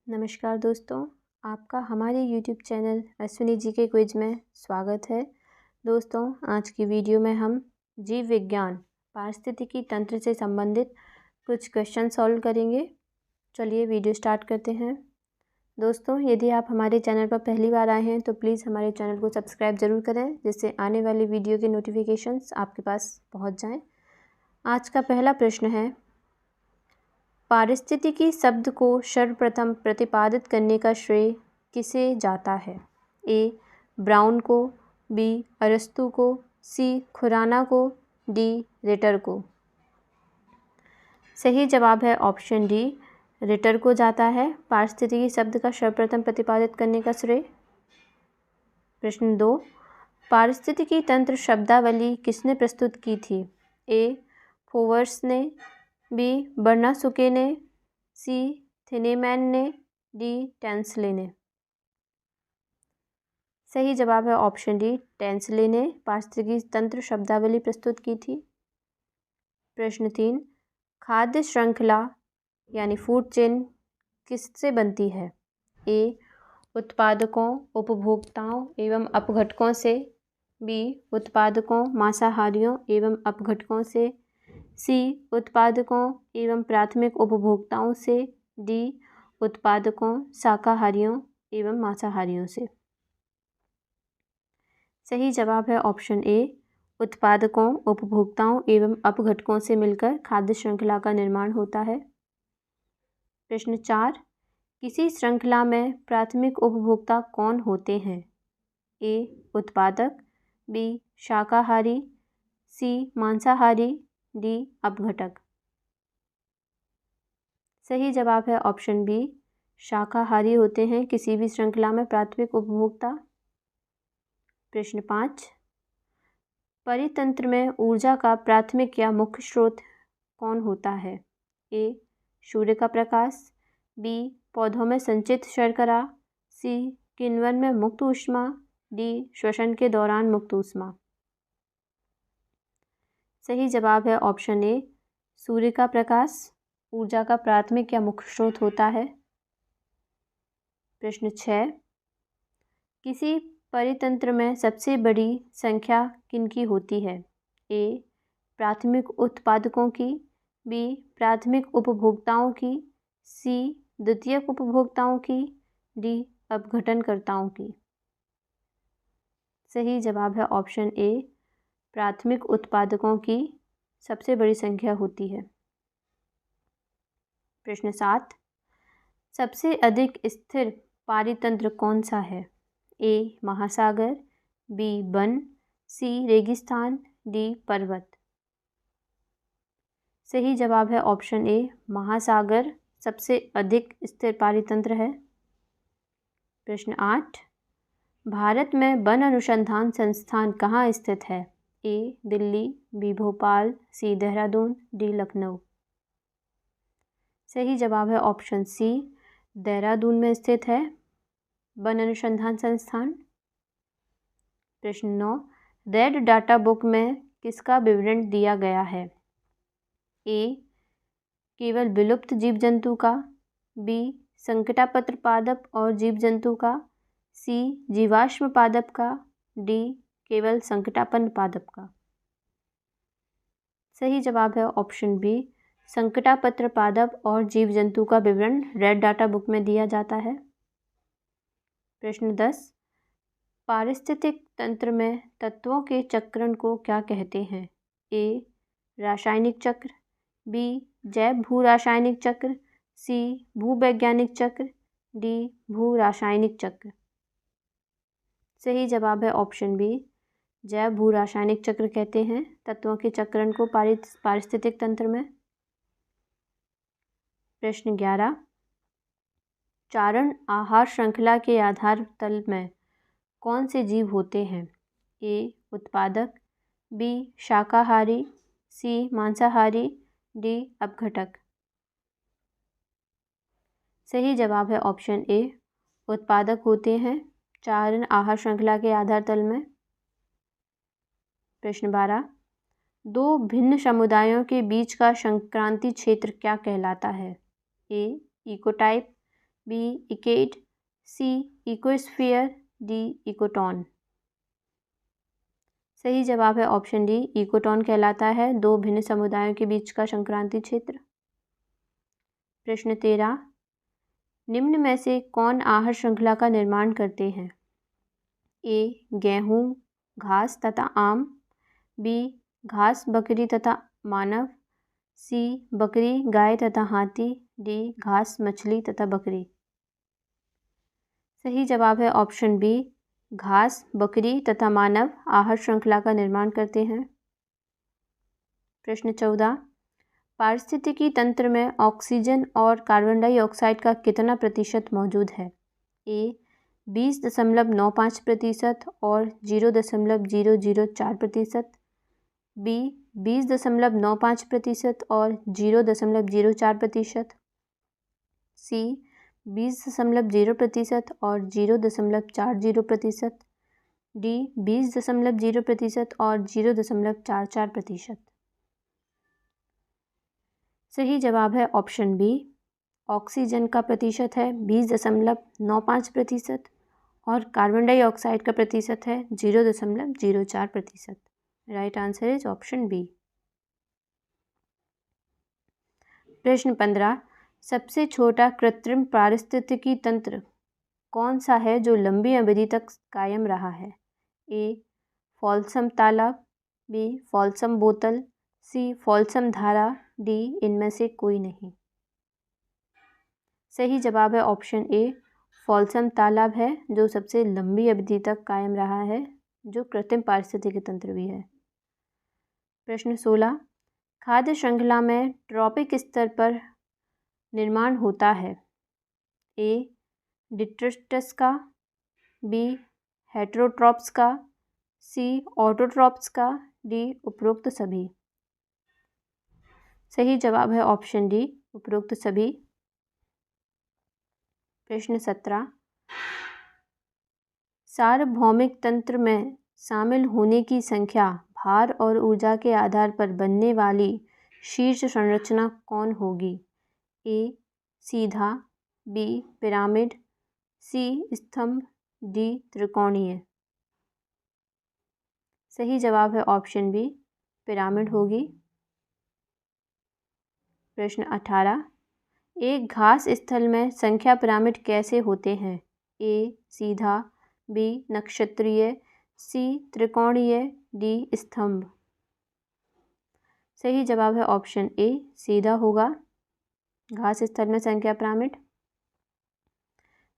नमस्कार दोस्तों, आपका हमारे YouTube चैनल अश्विनी जी के क्विज में स्वागत है। दोस्तों, आज की वीडियो में हम जीव विज्ञान पारिस्थितिकी तंत्र से संबंधित कुछ क्वेश्चन सॉल्व करेंगे। चलिए वीडियो स्टार्ट करते हैं। दोस्तों, यदि आप हमारे चैनल पर पहली बार आए हैं तो प्लीज़ हमारे चैनल को सब्सक्राइब ज़रूर करें, जिससे आने वाली वीडियो के नोटिफिकेशंस आपके पास पहुँच जाएँ। आज का पहला प्रश्न है, पारिस्थितिकी शब्द को सर्वप्रथम प्रतिपादित करने का श्रेय किसे जाता है? ए. ब्राउन को, बी. अरस्तू को, सी. खुराना को, डी. रिटर को। सही जवाब है ऑप्शन डी, रिटर को जाता है पारिस्थितिकी शब्द का सर्वप्रथम प्रतिपादित करने का श्रेय। प्रश्न 2, पारिस्थितिकी तंत्र शब्दावली किसने प्रस्तुत की थी? ए. फोवर्स ने, बी. बर्नासुके ने, सी. थिनेमैन ने, डी. टेंसले ने। सही जवाब है ऑप्शन डी, टेंसले ने पारिस्थितिकी तंत्र शब्दावली प्रस्तुत की थी। प्रश्न 3, खाद्य श्रृंखला यानी फूड चेन किससे बनती है? ए. उत्पादकों, उपभोक्ताओं एवं अपघटकों से, बी. उत्पादकों, मांसाहारियों एवं अपघटकों से, सी. उत्पादकों एवं प्राथमिक उपभोक्ताओं से, डी. उत्पादकों, शाकाहारियों एवं मांसाहारियों से। सही जवाब है ऑप्शन ए, उत्पादकों, उपभोक्ताओं एवं अपघटकों से मिलकर खाद्य श्रृंखला का निर्माण होता है। प्रश्न 4, किसी श्रृंखला में प्राथमिक उपभोक्ता कौन होते हैं? ए. उत्पादक, बी. शाकाहारी, सी. मांसाहारी, डी. अपघटक। सही जवाब है ऑप्शन बी, शाकाहारी होते हैं किसी भी श्रृंखला में प्राथमिक उपभोक्ता। प्रश्न 5, परितंत्र में ऊर्जा का प्राथमिक या मुख्य स्रोत कौन होता है? ए. सूर्य का प्रकाश, बी. पौधों में संचित शर्करा, सी. किण्वन में मुक्त ऊष्मा, डी. श्वसन के दौरान मुक्त ऊष्मा। सही जवाब है ऑप्शन ए, सूर्य का प्रकाश ऊर्जा का प्राथमिक या मुख्य स्रोत होता है। प्रश्न 6, किसी परितंत्र में सबसे बड़ी संख्या किनकी होती है? ए. प्राथमिक उत्पादकों की, बी. प्राथमिक उपभोक्ताओं की, सी. द्वितीयक उपभोक्ताओं की, डी. अपघटनकर्ताओं की। सही जवाब है ऑप्शन ए, प्राथमिक उत्पादकों की सबसे बड़ी संख्या होती है। प्रश्न 7, सबसे अधिक स्थिर पारितंत्र कौन सा है? ए. महासागर, बी. वन, सी. रेगिस्तान, डी. पर्वत। सही जवाब है ऑप्शन ए, महासागर सबसे अधिक स्थिर पारितंत्र है। प्रश्न 8, भारत में वन अनुसंधान संस्थान कहाँ स्थित है? ए. दिल्ली, बी. भोपाल, सी. देहरादून, डी. लखनऊ। सही जवाब है ऑप्शन सी, देहरादून में स्थित है वन अनुसंधान संस्थान। प्रश्न 9, रेड डाटा बुक में किसका विवरण दिया गया है? ए. केवल विलुप्त जीव जंतु का, बी. संकटापत्र पादप और जीव जंतु का, सी. जीवाश्म पादप का, डी. केवल संकटापन्न पादप का। सही जवाब है ऑप्शन बी, संकटापत्र पादप और जीव जंतु का विवरण रेड डाटा बुक में दिया जाता है। प्रश्न 10, पारिस्थितिक तंत्र में तत्वों के चक्रण को क्या कहते हैं? ए. रासायनिक चक्र, बी. जैव भू रासायनिक चक्र, सी. भूवैज्ञानिक चक्र, डी. भू रासायनिक चक्र। सही जवाब है ऑप्शन बी, जैव भू रासायनिक चक्र कहते हैं तत्वों के चक्रण को पारिस्थितिक तंत्र में। प्रश्न 11, चारण आहार श्रृंखला के आधार तल में कौन से जीव होते हैं? ए. उत्पादक, बी. शाकाहारी, सी. मांसाहारी, डी. अपघटक। सही जवाब है ऑप्शन ए, उत्पादक होते हैं चारण आहार श्रृंखला के आधार तल में। प्रश्न 12, दो भिन्न समुदायों के बीच का संक्रांति क्षेत्र क्या कहलाता है? ए. इकोटाइप, बी इकेड, सी इकोस्फीयर, डी इकोटॉन। सही जवाब है ऑप्शन डी, इकोटॉन कहलाता है दो भिन्न समुदायों के बीच का संक्रांति क्षेत्र। प्रश्न 13, निम्न में से कौन आहार श्रृंखला का निर्माण करते हैं? ए गेहूं, घास तथा आम, बी घास, बकरी तथा मानव, सी बकरी, गाय तथा हाथी, डी घास, मछली तथा बकरी। सही जवाब है ऑप्शन बी, घास, बकरी तथा मानव आहार श्रृंखला का निर्माण करते हैं। प्रश्न 14, पारिस्थितिकी तंत्र में ऑक्सीजन और कार्बन डाइऑक्साइड का कितना प्रतिशत मौजूद है? ए 20.95% और 0.004%, बी 20.95% और 0.04%, सी 20.0% और 0.40%, डी 20.0% और 0.44%। सही जवाब है ऑप्शन बी, ऑक्सीजन का प्रतिशत है 20.95% और कार्बन डाइऑक्साइड का प्रतिशत है 0.04%। Right answer is option B. प्रश्न 15, सबसे छोटा कृत्रिम पारिस्थितिकी तंत्र कौन सा है जो लंबी अवधि तक कायम रहा है? ए फॉल्सम तालाब, बी फॉल्सम बोतल, सी फॉल्सम धारा, डी इनमें से कोई नहीं। सही जवाब है ऑप्शन ए, फॉल्सम तालाब है जो सबसे लंबी अवधि तक कायम रहा है, जो कृत्रिम पारिस्थितिकी तंत्र भी है। प्रश्न 16, खाद्य श्रृंखला में ट्रॉपिक स्तर पर निर्माण होता है? ए डिट्रिटस का, बी हेटेरोट्रॉप्स का, सी ऑटोट्रॉप्स का, डी उपरोक्त सभी। सही जवाब है ऑप्शन डी, उपरोक्त सभी। प्रश्न 17, सार्वभौमिक तंत्र में शामिल होने की संख्या, भार और ऊर्जा के आधार पर बनने वाली शीर्ष संरचना कौन होगी? ए सीधा, बी पिरामिड, सी स्तंभ, डी त्रिकोणीय। सही जवाब है ऑप्शन बी, पिरामिड होगी। प्रश्न 18, एक घास स्थल में संख्या पिरामिड कैसे होते हैं? ए सीधा, बी नक्षत्रीय, सी त्रिकोणीय, डी स्तंभ। सही जवाब है ऑप्शन ए, सीधा होगा घास स्थल में संख्या पिरामिड।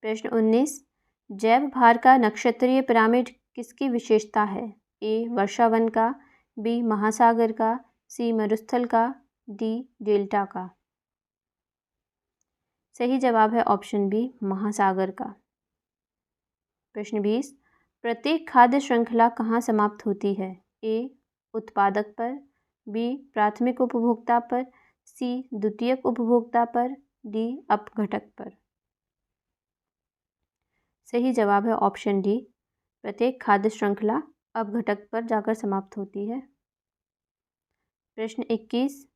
प्रश्न 19, जैव भार का नक्षत्रीय पिरामिड किसकी विशेषता है? ए वर्षावन का, बी महासागर का, सी मरुस्थल का, डी डेल्टा का। सही जवाब है ऑप्शन बी, महासागर का। प्रश्न 20, प्रत्येक खाद्य श्रृंखला कहाँ समाप्त होती है? ए उत्पादक पर, बी प्राथमिक उपभोक्ता पर, सी द्वितीयक उपभोक्ता पर, डी अपघटक पर। सही जवाब है ऑप्शन डी, प्रत्येक खाद्य श्रृंखला अपघटक पर जाकर समाप्त होती है। प्रश्न 21,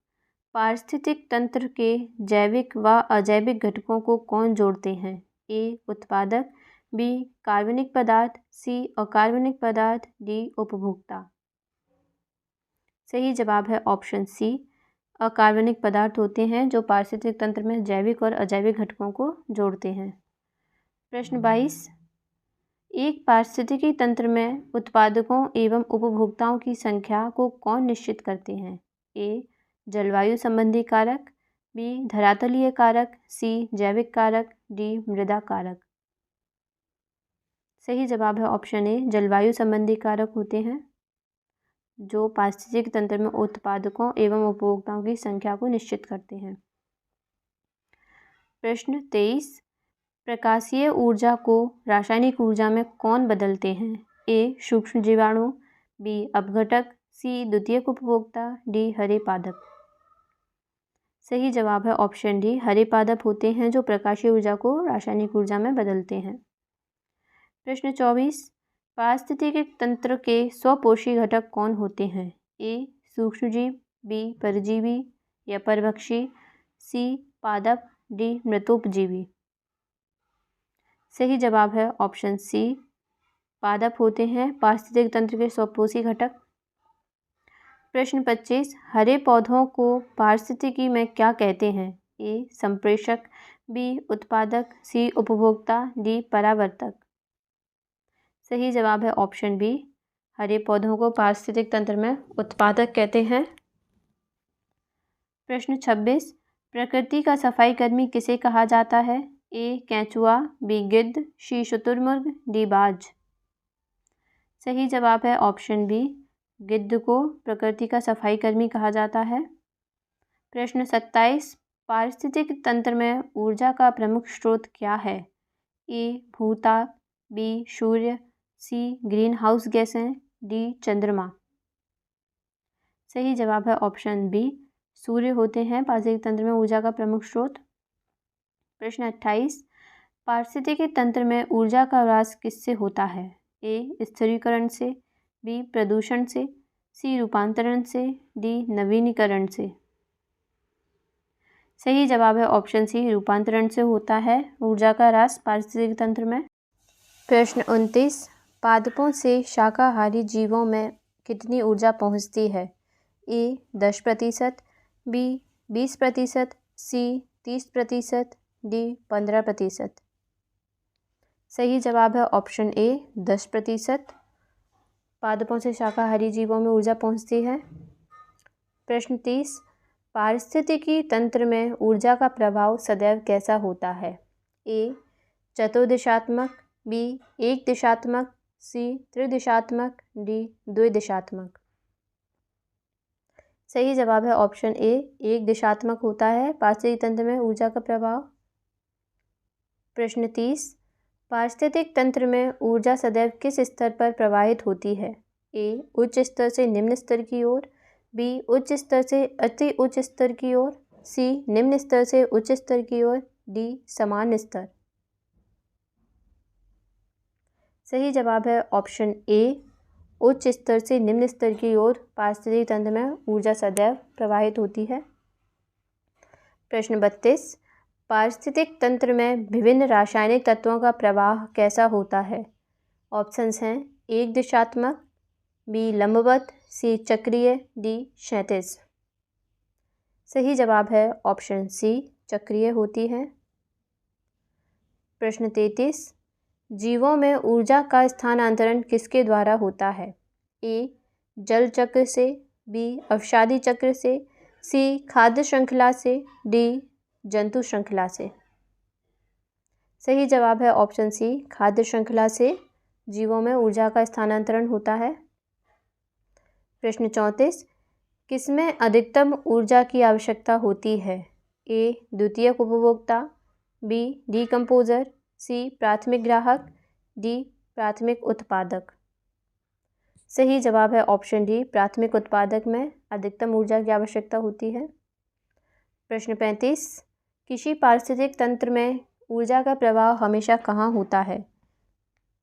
पारिस्थितिक तंत्र के जैविक व अजैविक घटकों को कौन जोड़ते हैं? ए उत्पादक, बी कार्बनिक पदार्थ, सी अकार्बनिक पदार्थ, डी उपभोक्ता। सही जवाब है ऑप्शन सी, अकार्बनिक पदार्थ होते हैं जो पारिस्थितिक तंत्र में जैविक और अजैविक घटकों को जोड़ते हैं। प्रश्न 22, एक पारिस्थितिकी तंत्र में उत्पादकों एवं उपभोक्ताओं की संख्या को कौन निश्चित करते हैं? ए जलवायु संबंधी कारक, बी धरातलीय कारक, सी जैविक कारक, डी मृदा कारक। सही जवाब है ऑप्शन ए, जलवायु संबंधी कारक होते हैं जो पारिस्थितिकी तंत्र में उत्पादकों एवं उपभोक्ताओं की संख्या को निश्चित करते हैं। प्रश्न 23, प्रकाशीय ऊर्जा को रासायनिक ऊर्जा में कौन बदलते हैं? ए सूक्ष्म जीवाणु, बी अपघटक, सी द्वितीयक उपभोक्ता, डी हरे पादप। सही जवाब है ऑप्शन डी, हरे पादप होते हैं जो प्रकाशीय ऊर्जा को रासायनिक ऊर्जा में बदलते हैं। प्रश्न 24, पारिस्थितिकी तंत्र के स्वपोषी घटक कौन होते हैं? ए सूक्ष्मजीव, बी परजीवी या परभक्षी, सी पादप, डी मृतोपजीवी। सही जवाब है ऑप्शन सी, पादप होते हैं पारिस्थितिक तंत्र के स्वपोषी घटक। प्रश्न 25, हरे पौधों को पारिस्थितिकी में क्या कहते हैं? ए संप्रेषक, बी उत्पादक, सी उपभोक्ता, डी परावर्तक। सही जवाब है ऑप्शन बी, हरे पौधों को पारिस्थितिक तंत्र में उत्पादक कहते हैं। प्रश्न 26, प्रकृति का सफाई कर्मी किसे कहा जाता है? ए केंचुआ, बी गिद्ध, सी शुतुरमुर्ग, डी बाज। सही जवाब है ऑप्शन बी, गिद्ध को प्रकृति का सफाई कर्मी कहा जाता है। प्रश्न 27, पारिस्थितिक तंत्र में ऊर्जा का प्रमुख स्रोत क्या है? ए भूताप, बी सूर्य, सी ग्रीन हाउस गैसें, डी चंद्रमा। सही जवाब है ऑप्शन बी, सूर्य होते हैं पारिस्थितिक तंत्र में ऊर्जा का प्रमुख स्रोत। प्रश्न 28, पारिस्थितिकी तंत्र में ऊर्जा का ह्रास किससे होता है? ए स्थिरीकरण से, बी प्रदूषण से, सी रूपांतरण से, डी नवीनीकरण से। सही जवाब है ऑप्शन सी, रूपांतरण से होता है ऊर्जा का ह्रास पारिस्थितिक तंत्र में। प्रश्न 29, पादपों से शाकाहारी जीवों में कितनी ऊर्जा पहुंचती है? ए 10%, बी 20%, सी 30%, डी 15%। सही जवाब है ऑप्शन ए 10%, पादपों से शाकाहारी जीवों में ऊर्जा पहुंचती है। प्रश्न 30, पारिस्थितिकी तंत्र में ऊर्जा का प्रभाव सदैव कैसा होता है? ए चतुर्दिशात्मक, बी एक दिशात्मक, सी त्रिदिशात्मक, डी द्विदिशात्मक। सही जवाब है ऑप्शन ए, एक दिशात्मक होता है पारिस्थितिक तंत्र में ऊर्जा का प्रभाव। प्रश्न 30, पारिस्थितिक तंत्र में ऊर्जा सदैव किस स्तर पर प्रवाहित होती है? ए उच्च स्तर से निम्न स्तर की ओर, बी उच्च स्तर से अति उच्च स्तर की ओर, सी निम्न स्तर से उच्च स्तर की ओर, डी समान स्तर। सही जवाब है ऑप्शन ए, उच्च स्तर से निम्न स्तर की ओर पारिस्थितिक तंत्र में ऊर्जा सदैव प्रवाहित होती है। प्रश्न 32, पारिस्थितिक तंत्र में विभिन्न रासायनिक तत्वों का प्रवाह कैसा होता है? ऑप्शंस हैं एक दिशात्मक, बी लंबवत, सी चक्रीय, डी क्षैतिज। सही जवाब है ऑप्शन सी, चक्रीय होती है। प्रश्न 33, जीवों में ऊर्जा का स्थानांतरण किसके द्वारा होता है? ए जल चक्र से, बी अवसादी चक्र से, सी खाद्य श्रृंखला से, डी जंतु श्रृंखला से। सही जवाब है ऑप्शन सी, खाद्य श्रृंखला से जीवों में ऊर्जा का स्थानांतरण होता है। प्रश्न 34, किसमें अधिकतम ऊर्जा की आवश्यकता होती है? ए द्वितीयक उपभोक्ता, बी डीकम्पोजर, सी प्राथमिक ग्राहक, डी प्राथमिक उत्पादक। सही जवाब है ऑप्शन डी, प्राथमिक उत्पादक में अधिकतम ऊर्जा की आवश्यकता होती है। प्रश्न 35, किसी पारिस्थितिक तंत्र में ऊर्जा का प्रवाह हमेशा कहाँ होता है?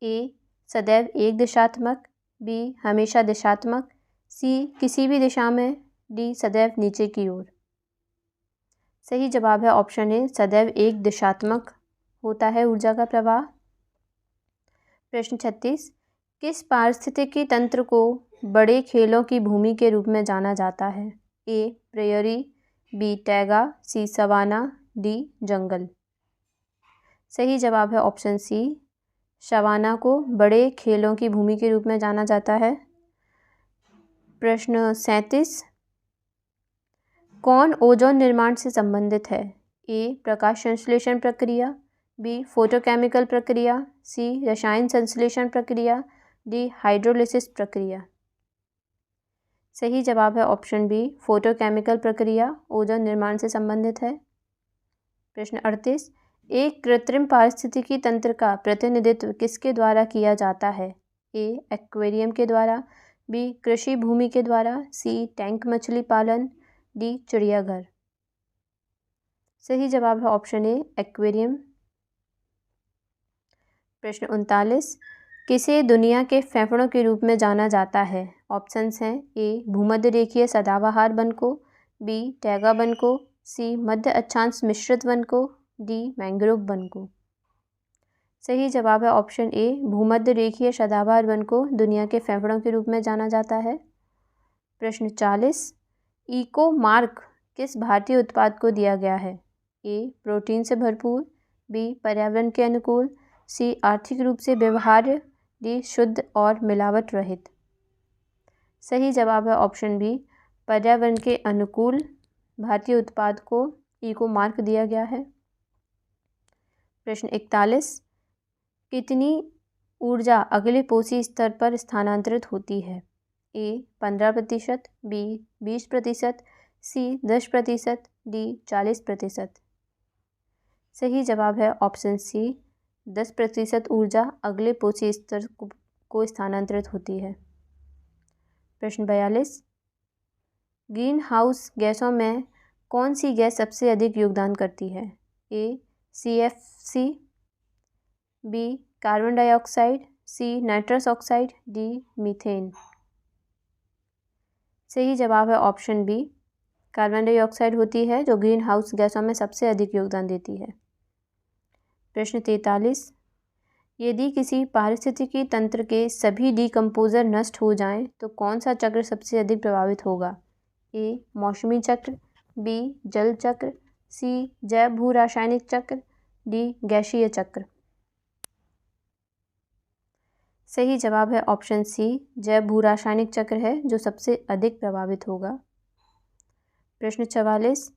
ए सदैव एक दिशात्मक, बी हमेशा दिशात्मक, सी किसी भी दिशा में, डी सदैव नीचे की ओर। सही जवाब है ऑप्शन ए, सदैव एक दिशात्मक होता है ऊर्जा का प्रवाह। प्रश्न 36, किस पारिस्थितिकी तंत्र को बड़े खेलों की भूमि के रूप में जाना जाता है? ए प्रेयरी, बी टैगा, सी सवाना, डी जंगल। सही जवाब है ऑप्शन सी, सवाना को बड़े खेलों की भूमि के रूप में जाना जाता है। प्रश्न 37, कौन ओजोन निर्माण से संबंधित है? ए प्रकाश संश्लेषण प्रक्रिया, बी फोटोकेमिकल प्रक्रिया, सी रसायन संश्लेषण प्रक्रिया, डी हाइड्रोलिसिस प्रक्रिया। सही जवाब है ऑप्शन बी, फोटोकेमिकल प्रक्रिया ओजोन निर्माण से संबंधित है। प्रश्न 38, एक कृत्रिम पारिस्थितिकी तंत्र का प्रतिनिधित्व किसके द्वारा किया जाता है? ए एक्वेरियम के द्वारा, बी कृषि भूमि के द्वारा, सी टैंक मछली पालन, डी चिड़ियाघर। सही जवाब है ऑप्शन ए एक्वेरियम। प्रश्न 39, किसे दुनिया के फेफड़ों के रूप में जाना जाता है? ऑप्शंस हैं ए भूमध्य रेखीय सदाबहार वन को, बी टैगा वन को, सी मध्य अक्षांश मिश्रित वन को, डी मैंग्रोव वन को। सही जवाब है ऑप्शन ए, भूमध्य रेखीय सदाबहार वन को दुनिया के फेफड़ों के रूप में जाना जाता है। प्रश्न 40, इको मार्क किस भारतीय उत्पाद को दिया गया है? ए, प्रोटीन से भरपूर, बी, पर्यावरण के अनुकूल, सी, आर्थिक रूप से व्यवहार्य, डी, शुद्ध और मिलावट रहित। सही जवाब है ऑप्शन बी, पर्यावरण के अनुकूल भारतीय उत्पाद को इको मार्क दिया गया है। प्रश्न 41, कितनी ऊर्जा अगले पोषी स्तर पर स्थानांतरित होती है? ए, 15%, बी, 20%, सी, 10%, डी, 40%। सही जवाब है ऑप्शन सी, 10% ऊर्जा अगले पोषी स्तर को स्थानांतरित होती है। प्रश्न 42, ग्रीन हाउस गैसों में कौन सी गैस सबसे अधिक योगदान करती है? ए, CFC, बी, कार्बन डाइऑक्साइड, सी, नाइट्रस ऑक्साइड, डी, मीथेन। सही जवाब है ऑप्शन बी, कार्बन डाइऑक्साइड होती है जो ग्रीन हाउस गैसों में सबसे अधिक योगदान देती है। प्रश्न 43, यदि किसी पारिस्थितिकी तंत्र के सभी डीकम्पोजर नष्ट हो जाएं तो कौन सा चक्र सबसे अधिक प्रभावित होगा? ए, मौसमी चक्र, बी, जल चक्र, सी, जैव भू रासायनिक चक्र, डी, गैसीय चक्र। सही जवाब है ऑप्शन सी, जैव भू रासायनिक चक्र है जो सबसे अधिक प्रभावित होगा। प्रश्न 44,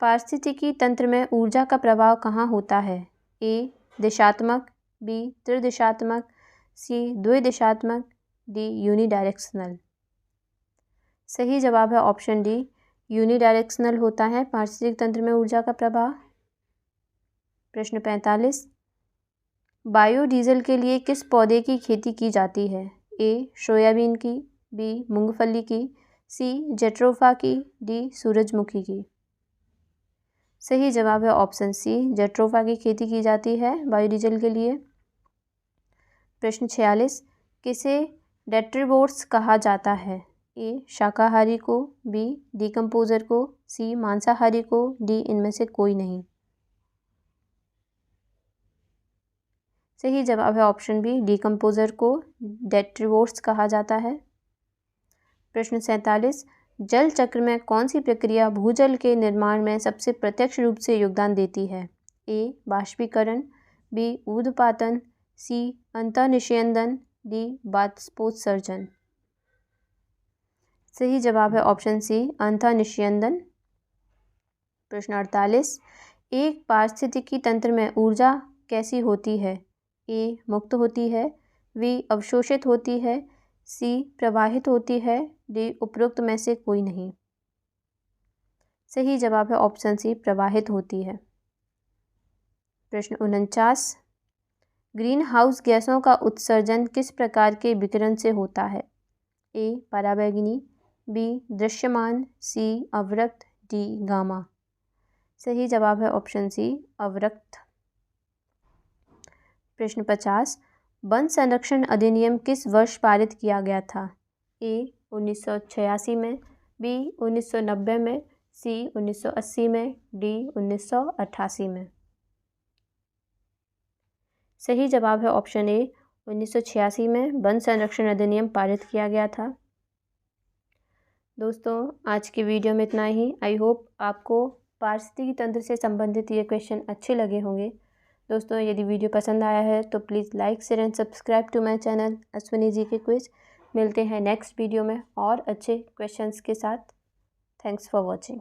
पारिस्थितिकी तंत्र में ऊर्जा का प्रवाह कहाँ होता है? ए, दिशात्मक, बी, त्रिदिशात्मक, सी, द्विदिशात्मक, डी, यूनिडायरेक्शनल। सही जवाब है ऑप्शन डी, यूनिडायरेक्शनल होता है पारिस्थितिक तंत्र में ऊर्जा का प्रवाह। प्रश्न 45, बायोडीजल के लिए किस पौधे की खेती की जाती है? ए, सोयाबीन की, बी, मूंगफली की, सी, जेट्रोफा की, डी, सूरजमुखी की। सही जवाब है ऑप्शन सी, जेट्रोफा की खेती की जाती है बायोडीजल के लिए। प्रश्न 46, किसे डेट्रीवोर्स कहा जाता है? ए, शाकाहारी को, बी, डीकम्पोजर को, सी, मांसाहारी को, डी, इनमें से कोई नहीं। सही जवाब है ऑप्शन बी, डीकम्पोजर को डेट्रीवोर्स कहा जाता है। प्रश्न 47, जल चक्र में कौन सी प्रक्रिया भूजल के निर्माण में सबसे प्रत्यक्ष रूप से योगदान देती है? ए, बाष्पीकरण, बी, ऊध्र्वपातन, सी, अंतःनिस्यंदन, डी, बाष्पोत्सर्जन। सही जवाब है ऑप्शन सी, अंतःनिस्यंदन। प्रश्न 48, एक पारिस्थितिकी तंत्र में ऊर्जा कैसी होती है? ए, मुक्त होती है, बी, अवशोषित होती है, सी, प्रवाहित होती है, डी, उपरोक्त में से कोई नहीं। सही जवाब है ऑप्शन सी, प्रवाहित होती है। प्रश्न 49, ग्रीन हाउस गैसों का उत्सर्जन किस प्रकार के विकिरण से होता है? ए, पराबैंगनी, बी, दृश्यमान, सी, अवरक्त, डी, गामा। सही जवाब है ऑप्शन सी, अवरक्त। प्रश्न 50, वन संरक्षण अधिनियम किस वर्ष पारित किया गया था? ए, 1986 में, बी, 1990 में, सी, 1980 में, डी, 1988 में। सही जवाब है ऑप्शन ए, 1986 में वन संरक्षण अधिनियम पारित किया गया था। दोस्तों, आज की वीडियो में इतना ही। आई होप आपको पारिस्थितिकी तंत्र से संबंधित ये क्वेश्चन अच्छे लगे होंगे। दोस्तों, यदि वीडियो पसंद आया है तो please like, share and subscribe to my channel Ashwini ji के क्विज। मिलते हैं नेक्स्ट वीडियो में और अच्छे क्वेश्चंस के साथ। Thanks for watching.